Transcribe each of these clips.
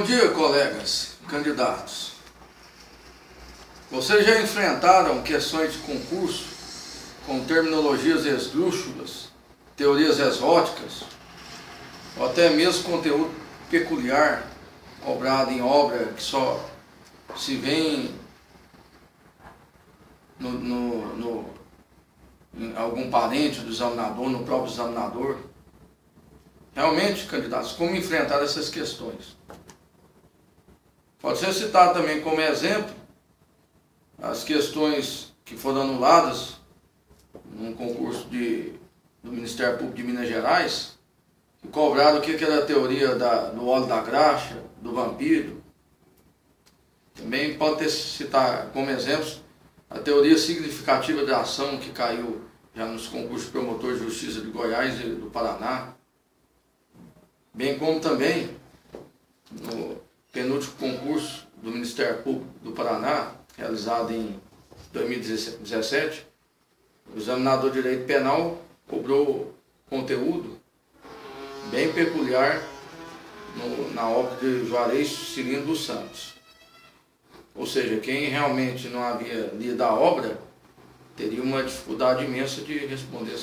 Bom dia, colegas, candidatos. Vocês já enfrentaram questões de concurso com terminologias esdrúxulas, teorias exóticas, ou até mesmo conteúdo peculiar, cobrado em obra que só se vê em algum parente do examinador, no próprio examinador? Realmente, candidatos, como enfrentar essas questões? Pode ser citado também como exemplo as questões que foram anuladas num concurso do Ministério Público de Minas Gerais, que cobraram o que era a teoria do óleo da graxa, do vampiro. Também pode ter citar como exemplos a teoria significativa de ação que caiu já nos concursos de promotor de justiça de Goiás e do Paraná, bem como também no penúltimo concurso do Ministério Público do Paraná, realizado em 2017, o examinador de direito penal cobrou conteúdo bem peculiar na obra de Juarez Cirino dos Santos. Ou seja, quem realmente não havia lido a obra teria uma dificuldade imensa de responder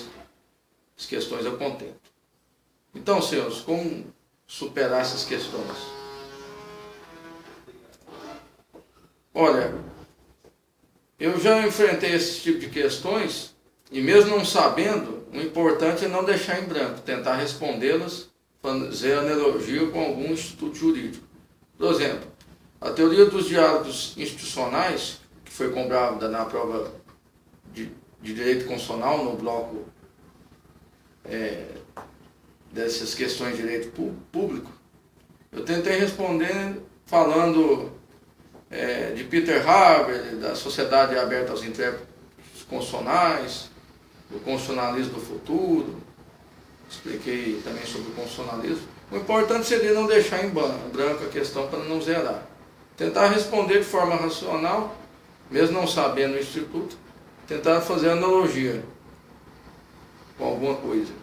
as questões a contento. Então, senhores, como superar essas questões? Olha, eu já enfrentei esse tipo de questões e mesmo não sabendo, o importante é não deixar em branco, tentar respondê-las, fazer analogia com algum instituto jurídico. Por exemplo, a teoria dos diálogos institucionais, que foi cobrada na prova de direito constitucional, no bloco dessas questões de direito público, eu tentei responder falando de Peter Haber, da Sociedade Aberta aos Intérpretes Constitucionais, do constitucionalismo do futuro, expliquei também sobre o constitucionalismo. O importante seria não deixar em branco a questão para não zerar. Tentar responder de forma racional, mesmo não sabendo o instituto, tentar fazer analogia com alguma coisa.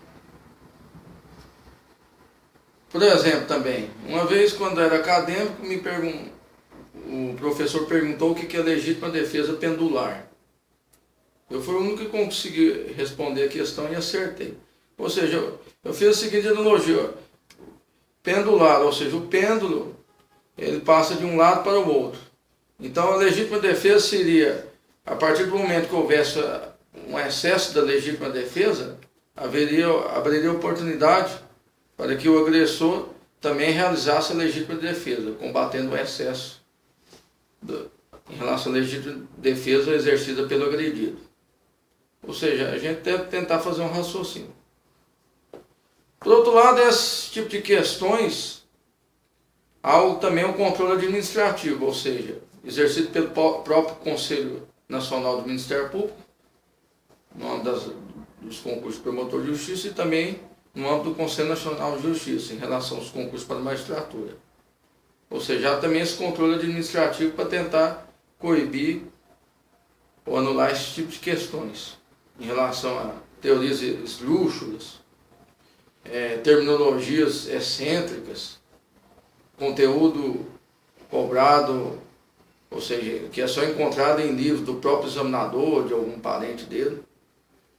Por exemplo, também, uma vez quando era acadêmico, o professor perguntou o que é legítima defesa pendular. Eu fui o único que consegui responder a questão e acertei. Ou seja, eu fiz a seguinte analogia. Pendular, ou seja, o pêndulo, ele passa de um lado para o outro. Então a legítima defesa seria, a partir do momento que houvesse um excesso da legítima defesa, haveria oportunidade para que o agressor também realizasse a legítima defesa, combatendo o excesso em relação à legítima defesa exercida pelo agredido. Ou seja, a gente deve tentar fazer um raciocínio. Por outro lado, esse tipo de questões, há também um controle administrativo, ou seja, exercido pelo próprio Conselho Nacional do Ministério Público, no âmbito dos concursos de promotor de justiça e também no âmbito do Conselho Nacional de Justiça, em relação aos concursos para a magistratura. Ou seja, há também esse controle administrativo para tentar coibir ou anular esse tipo de questões, em relação a teorias esdrúxulas, terminologias excêntricas, conteúdo cobrado, ou seja, que é só encontrado em livros do próprio examinador, de algum parente dele.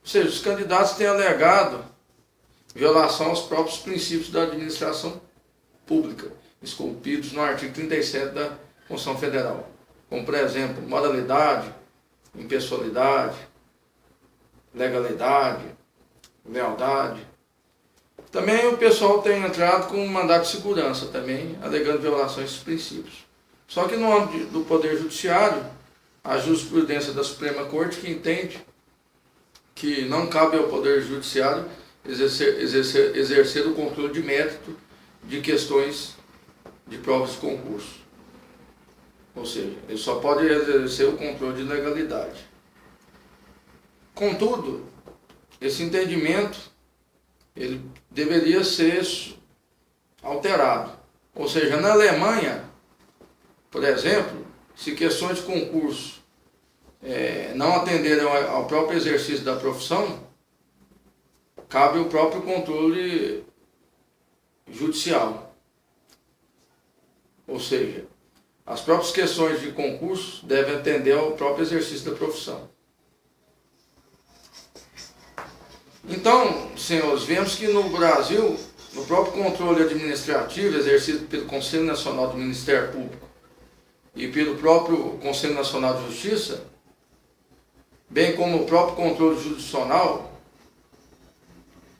Ou seja, os candidatos têm alegado violação aos próprios princípios da administração pública, esculpidos no artigo 37 da Constituição Federal, como, por exemplo, moralidade, impessoalidade, legalidade, lealdade. Também o pessoal tem entrado com um mandato de segurança, também alegando violação a esses princípios. Só que no âmbito do Poder Judiciário, a jurisprudência da Suprema Corte que entende que não cabe ao Poder Judiciário exercer o controle de mérito de questões de provas de concurso. Ou seja, ele só pode exercer o controle de legalidade. Contudo, esse entendimento ele deveria ser alterado. Ou seja, na Alemanha, por exemplo, se questões de concurso não atenderem ao próprio exercício da profissão, cabe o próprio controle judicial. Ou seja, as próprias questões de concurso devem atender ao próprio exercício da profissão. Então, senhores, vemos que no Brasil, no próprio controle administrativo exercido pelo Conselho Nacional do Ministério Público e pelo próprio Conselho Nacional de Justiça, bem como o próprio controle jurisdicional,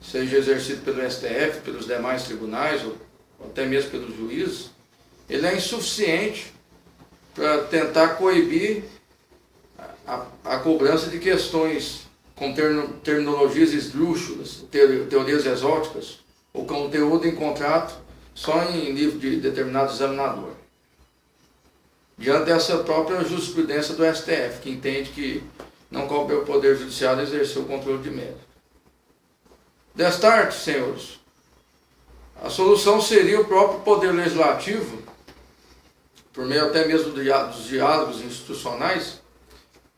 seja exercido pelo STF, pelos demais tribunais ou até mesmo pelos juízes, ele é insuficiente para tentar coibir a cobrança de questões com terminologias esdrúxulas, teorias exóticas, ou conteúdo em contrato só em livro de determinado examinador. Diante dessa própria jurisprudência do STF, que entende que não cabe ao Poder Judiciário exercer o controle de mérito. Destarte, senhores, a solução seria o próprio Poder Legislativo, por meio até mesmo dos diálogos institucionais,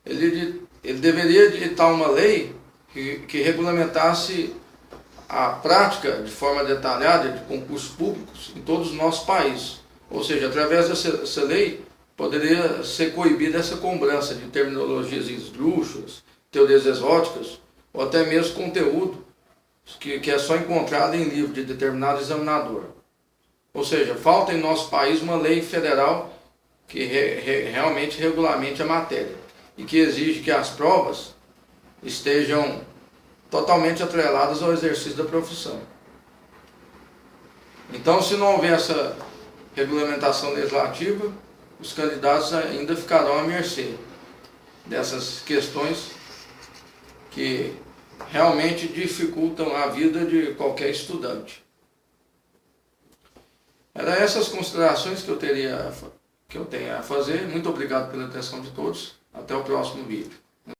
ele deveria editar uma lei que regulamentasse a prática de forma detalhada de concursos públicos em todos os nossos países. Ou seja, através dessa lei, poderia ser coibida essa cobrança de terminologias esdrúxulas, teorias exóticas, ou até mesmo conteúdo que é só encontrado em livro de determinado examinador. Ou seja, falta em nosso país uma lei federal que realmente regulamente a matéria e que exige que as provas estejam totalmente atreladas ao exercício da profissão. Então, se não houver essa regulamentação legislativa, os candidatos ainda ficarão à mercê dessas questões que realmente dificultam a vida de qualquer estudante. Eram essas considerações que eu tenho a fazer. Muito obrigado pela atenção de todos. Até o próximo vídeo.